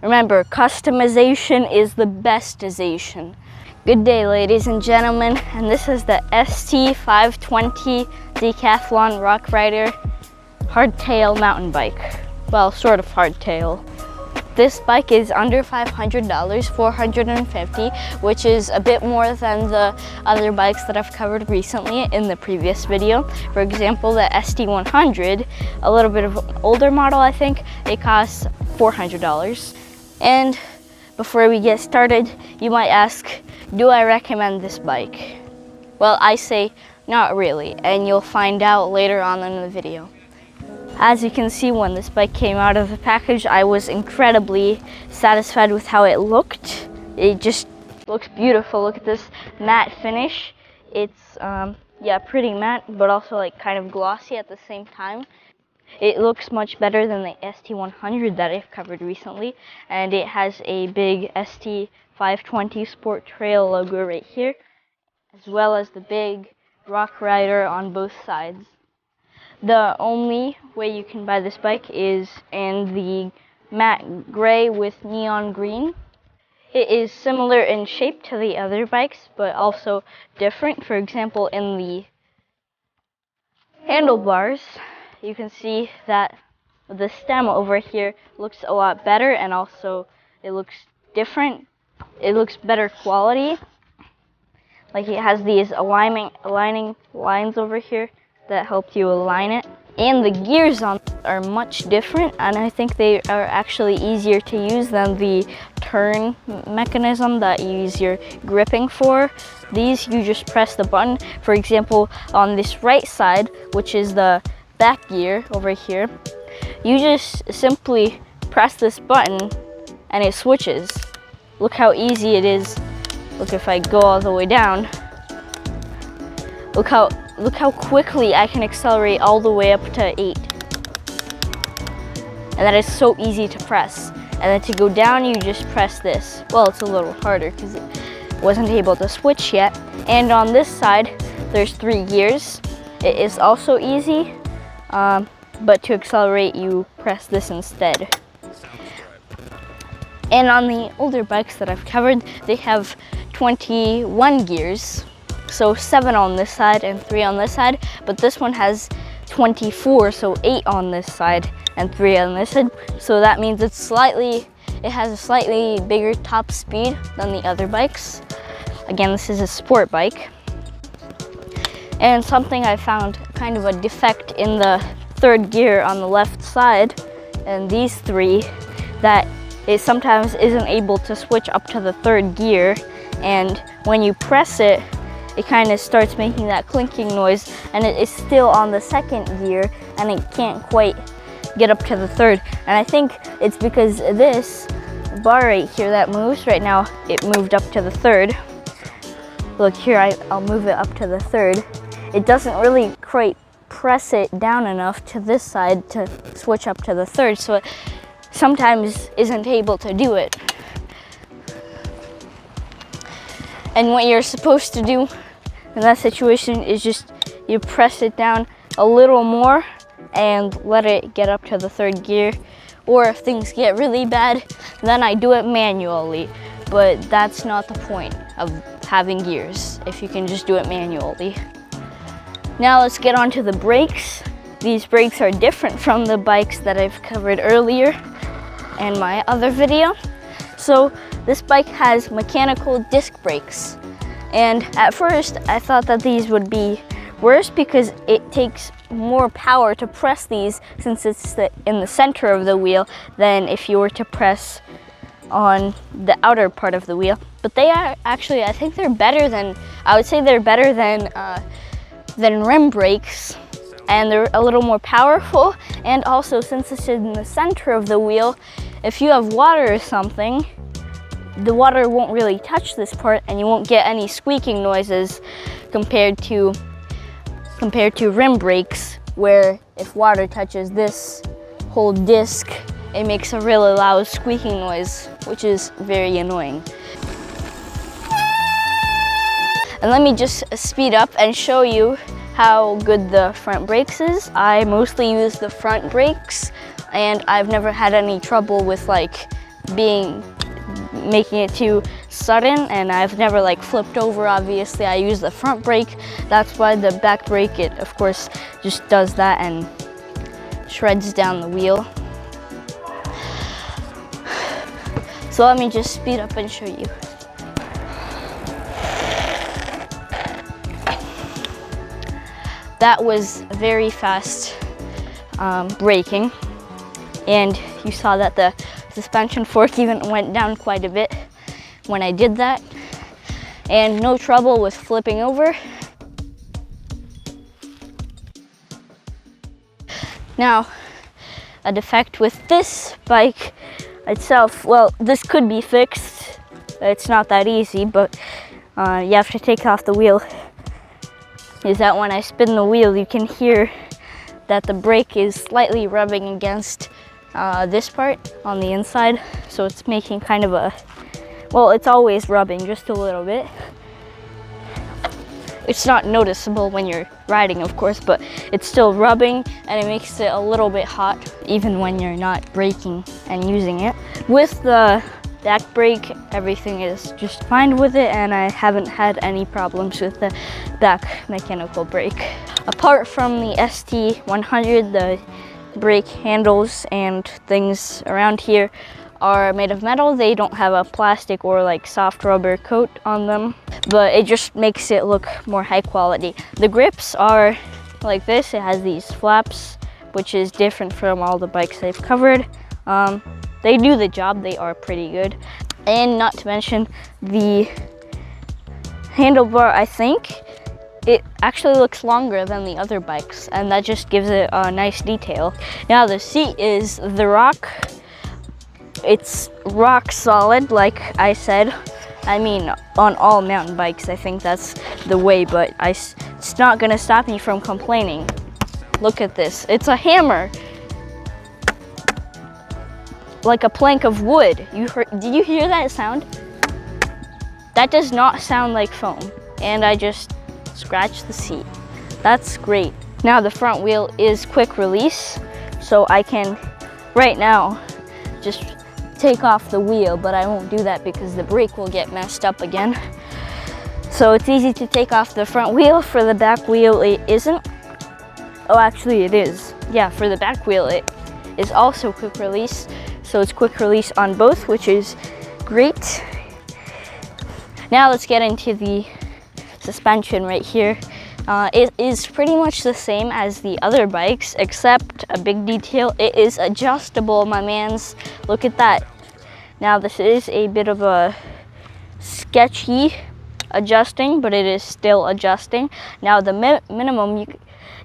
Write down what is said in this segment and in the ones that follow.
Remember, customization is the bestization. Good day, ladies and gentlemen, and this is the ST520 Decathlon Rockrider Hardtail mountain bike. Well, sort of hardtail. This bike is under $500, $450, which is a bit more than the other bikes that I've covered recently in the previous video. For example, the ST100, a little bit of an older model, I think, it costs $400. And before we get started, you might ask, do I recommend this bike? Well, I say not really, and you'll find out later on in the video. As you can see, when this bike came out of the package, I was incredibly satisfied with how it looked. It just looks beautiful. Look at this matte finish. It's, yeah, pretty matte, but also like kind of glossy at the same time. It looks much better than the ST100 that I've covered recently, and it has a big ST520 Sport Trail logo right here, as well as the big Rockrider on both sides. The only way you can buy this bike is in the matte gray with neon green. It is similar in shape to the other bikes, but also different. For example, in the handlebars, you can see that the stem over here looks a lot better, and also it looks different. It looks better quality. Like it has these aligning lines over here that help you align it. And the gears on are much different, and I think they are actually easier to use than the turn mechanism that you use your gripping for. These, you just press the button. For example, on this right side, which is the back gear over here, you just simply press this button and it switches. Look how easy it is. Look, if I go all the way down, look how quickly I can accelerate all the way up to 8. And that is so easy to press. And then to go down, you just press this. Well, it's a little harder because it wasn't able to switch yet. And on this side, there's 3 gears. It is also easy, but to accelerate, you press this instead. And on the older bikes that I've covered, they have 21 gears. So 7 on this side and 3 on this side, but this one has 24, so 8 on this side and 3 on this side. So that means it has a slightly bigger top speed than the other bikes. Again, this is a sport bike. And something I found kind of a defect in the 3rd gear on the left side, and these 3, that it sometimes isn't able to switch up to the 3rd gear, and when you press it, it kind of starts making that clinking noise, and it is still on the 2nd gear, and it can't quite get up to the 3rd. And I think it's because this bar right here that moves right now, it moved up to the 3rd. Look here, I'll move it up to the 3rd. It doesn't really quite press it down enough to this side to switch up to the 3rd, so it sometimes isn't able to do it. And what you're supposed to do in that situation is just you press it down a little more and let it get up to the 3rd gear. Or if things get really bad, then I do it manually. But that's not the point of having gears, if you can just do it manually. Now let's get on to the brakes. These brakes are different from the bikes that I've covered earlier in my other video. So this bike has mechanical disc brakes. And at first, I thought that these would be worse because it takes more power to press these, since it's in the center of the wheel, than if you were to press on the outer part of the wheel. But they are actually, I think they're better than, I would say they're better than rim brakes. And they're a little more powerful. And also, since it's in the center of the wheel, if you have water or something, the water won't really touch this part, and you won't get any squeaking noises compared to rim brakes, where if water touches this whole disc, it makes a really loud squeaking noise, which is very annoying. And let me just speed up and show you how good the front brakes is. I mostly use the front brakes, and I've never had any trouble with like making it too sudden, and I've never like flipped over. Obviously I use the front brake, that's why the back brake, it of course just does that and shreds down the wheel. So let me just speed up and show you. That was very fast braking, and you saw that the suspension fork even went down quite a bit when I did that, and no trouble with flipping over. Now, a defect with this bike itself, well, this could be fixed. It's not that easy, but you have to take off the wheel. Is that when I spin the wheel, you can hear that the brake is slightly rubbing against this part on the inside, so it's making kind of a, well, it's always rubbing just a little bit. It's not noticeable when you're riding, of course, but it's still rubbing, and it makes it a little bit hot even when you're not braking and using it. With the back brake, everything is just fine with it, and I haven't had any problems with the back mechanical brake. Apart from the ST100, the brake handles and things around here are made of metal. They don't have a plastic or like soft rubber coat on them, but it just makes it look more high quality. The grips are like this. It has these flaps, which is different from all the bikes I've covered. They do the job, they are pretty good. And not to mention the handlebar, I think it actually looks longer than the other bikes, and that just gives it a nice detail. Now the seat is the Rock. It's rock solid, like I said. I mean, on all mountain bikes, I think that's the way, but it's not gonna stop me from complaining. Look at this, it's a hammer. Like a plank of wood. Did you hear that sound? That does not sound like foam. And I just scratched the seat. That's great. Now the front wheel is quick release, so I can right now just take off the wheel, but I won't do that because the brake will get messed up again. So it's easy to take off the front wheel. For the back wheel, it isn't. Oh, actually it is. Yeah, for the back wheel, it is also quick release. So it's quick release on both, which is great. Now let's get into the suspension right here. It is pretty much the same as the other bikes, except a big detail. It is adjustable, my mans. Look at that. Now this is a bit of a sketchy adjusting, but it is still adjusting. Now the minimum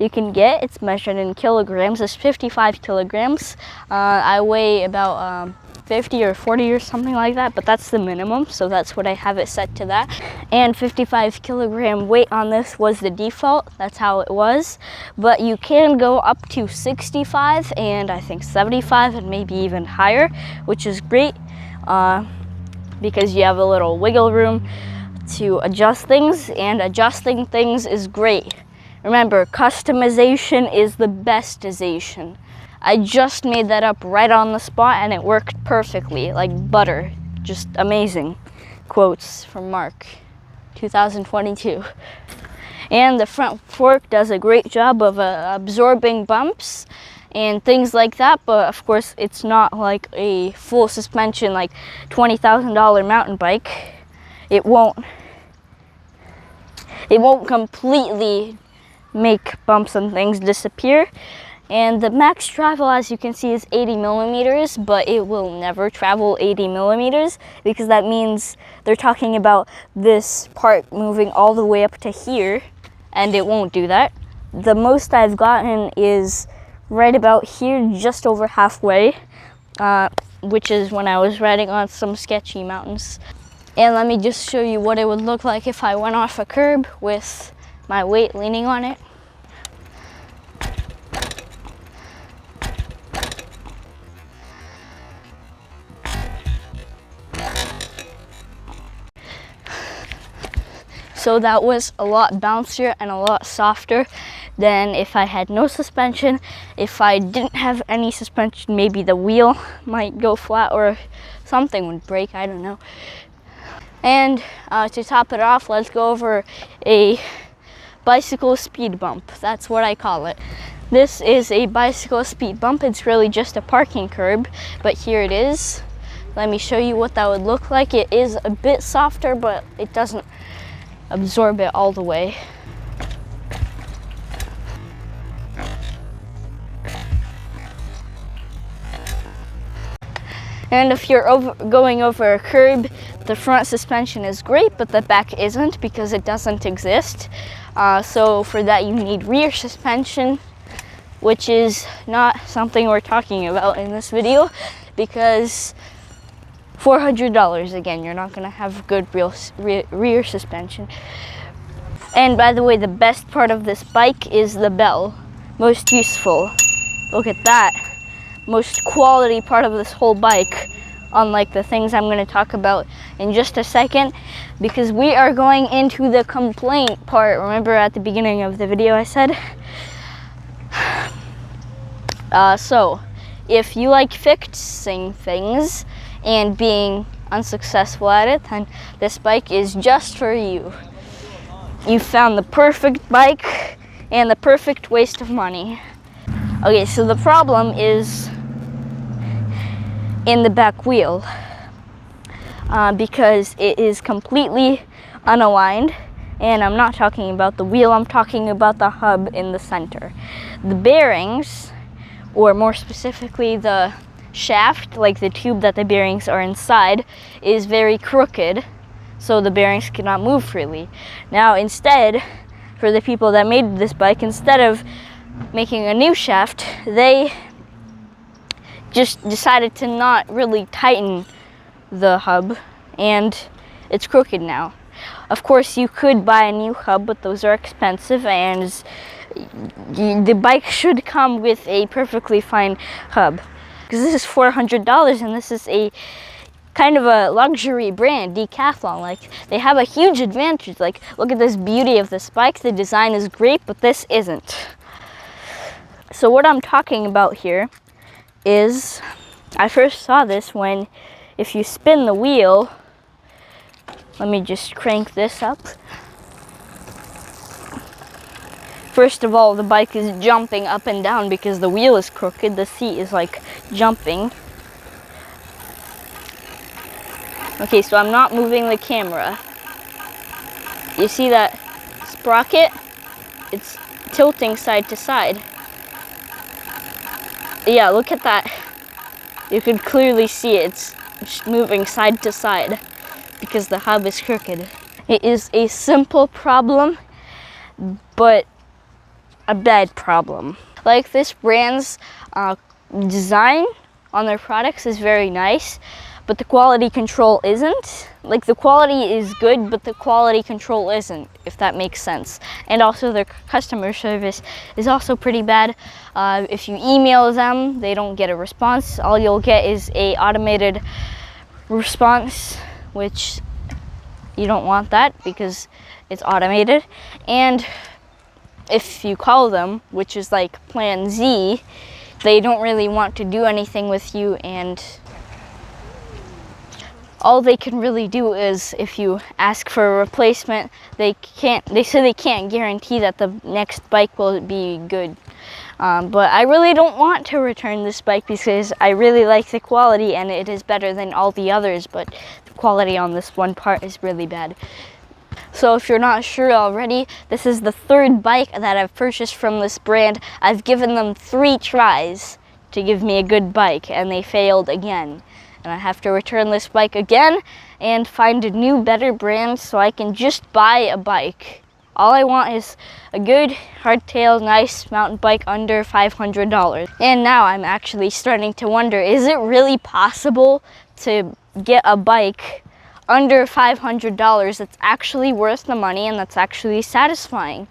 you can get, it's measured in kilograms, is 55 kilograms. I weigh about 50 or 40 or something like that, but that's the minimum, so that's what I have it set to that. And 55 kilogram weight on this was the default, that's how it was. But you can go up to 65 and I think 75 and maybe even higher, which is great because you have a little wiggle room to adjust things, and adjusting things is great. Remember, customization is the bestization. I just made that up right on the spot and it worked perfectly, like butter. Just amazing. Quotes from Mark, 2022. And the front fork does a great job of absorbing bumps and things like that, but of course it's not like a full suspension like $20,000 mountain bike. It won't completely make bumps and things disappear. And the max travel, as you can see, is 80 millimeters, but it will never travel 80 millimeters because that means they're talking about this part moving all the way up to here, and it won't do that. The most I've gotten is right about here, just over halfway, which is when I was riding on some sketchy mountains. And let me just show you what it would look like if I went off a curb with my weight leaning on it. So that was a lot bouncier and a lot softer than if I had no suspension. If I didn't have any suspension, maybe the wheel might go flat or something would break, I don't know. And to top it off, let's go over a bicycle speed bump. That's what I call it. This is a bicycle speed bump. It's really just a parking curb, but here it is. Let me show you what that would look like. It is a bit softer, but it doesn't absorb it all the way. And if you're going over a curb, the front suspension is great, but the back isn't because it doesn't exist. So for that you need rear suspension, which is not something we're talking about in this video because $400 again, you're not gonna have good rear suspension. And by the way, the best part of this bike is the bell. Most useful. Look at that. Most quality part of this whole bike, unlike the things I'm going to talk about in just a second, because we are going into the complaint part. Remember at the beginning of the video I said? So, if you like fixing things and being unsuccessful at it, then this bike is just for you. You found the perfect bike and the perfect waste of money. Okay, so the problem is in the back wheel because it is completely unaligned, and I'm not talking about the wheel, I'm talking about the hub in the center. The bearings, or more specifically the shaft, like the tube that the bearings are inside, is very crooked, so the bearings cannot move freely. Now instead, for the people that made this bike, instead of making a new shaft, they just decided to not really tighten the hub, and it's crooked now. Of course, you could buy a new hub, but those are expensive, and the bike should come with a perfectly fine hub. Because this is $400, and this is a kind of a luxury brand, Decathlon. Like, they have a huge advantage. Like, look at this beauty of this bike. The design is great, but this isn't. So what I'm talking about here is, I first saw this when, if you spin the wheel, let me just crank this up. First of all, the bike is jumping up and down because the wheel is crooked. The seat is like jumping. Okay, so I'm not moving the camera. You see that sprocket? It's tilting side to side. Yeah, look at that. You can clearly see it's moving side to side because the hub is crooked. It is a simple problem, but a bad problem. Like, this brand's design on their products is very nice, but the quality control isn't. Like, the quality is good, but the quality control isn't, if that makes sense. And also their customer service is also pretty bad. If you email them, they don't get a response. All you'll get is a automated response, which you don't want that because it's automated. And if you call them, which is like Plan Z, they don't really want to do anything with you, and all they can really do is, if you ask for a replacement, they say they can't guarantee that the next bike will be good. But I really don't want to return this bike because I really like the quality and it is better than all the others, but the quality on this one part is really bad. So if you're not sure already, this is the third bike that I've purchased from this brand. I've given them 3 tries to give me a good bike and they failed again. And I have to return this bike again and find a new, better brand so I can just buy a bike. All I want is a good, hardtail, nice mountain bike under $500. And now I'm actually starting to wonder, is it really possible to get a bike under $500 that's actually worth the money and that's actually satisfying?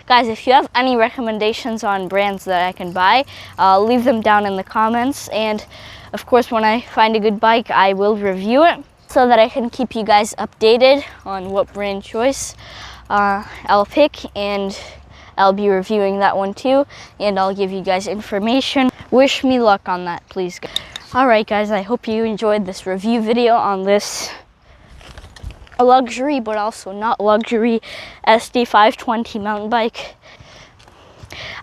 Guys, if you have any recommendations on brands that I can buy, leave them down in the comments. And of course, when I find a good bike, I will review it so that I can keep you guys updated on what brand choice I'll pick. And I'll be reviewing that one too, and I'll give you guys information. Wish me luck on that, please. Alright guys, I hope you enjoyed this review video on this luxury but also not luxury ST520 mountain bike.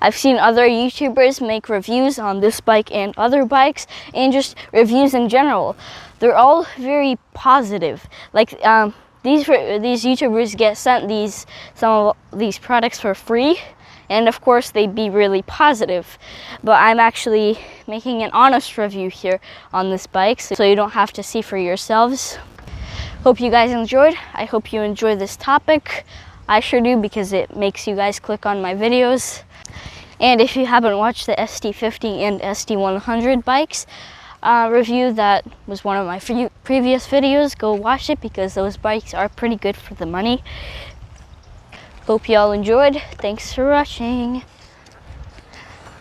I've seen other YouTubers make reviews on this bike and other bikes, and just reviews in general. They're all very positive. Like these YouTubers get sent some of these products for free, and of course they'd be really positive. But I'm actually making an honest review here on this bike, so you don't have to see for yourselves. Hope you guys enjoyed. I hope you enjoy this topic. I sure do, because it makes you guys click on my videos. And if you haven't watched the ST50 and ST100 bikes review, that was one of my previous videos, go watch it because those bikes are pretty good for the money. Hope you all enjoyed. Thanks for watching.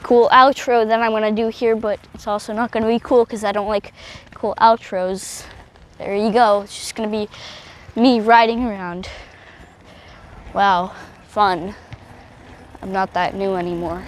Cool outro that I'm gonna do here, but it's also not gonna be cool because I don't like cool outros. There you go. It's just gonna be me riding around. Wow, fun. I'm not that new anymore.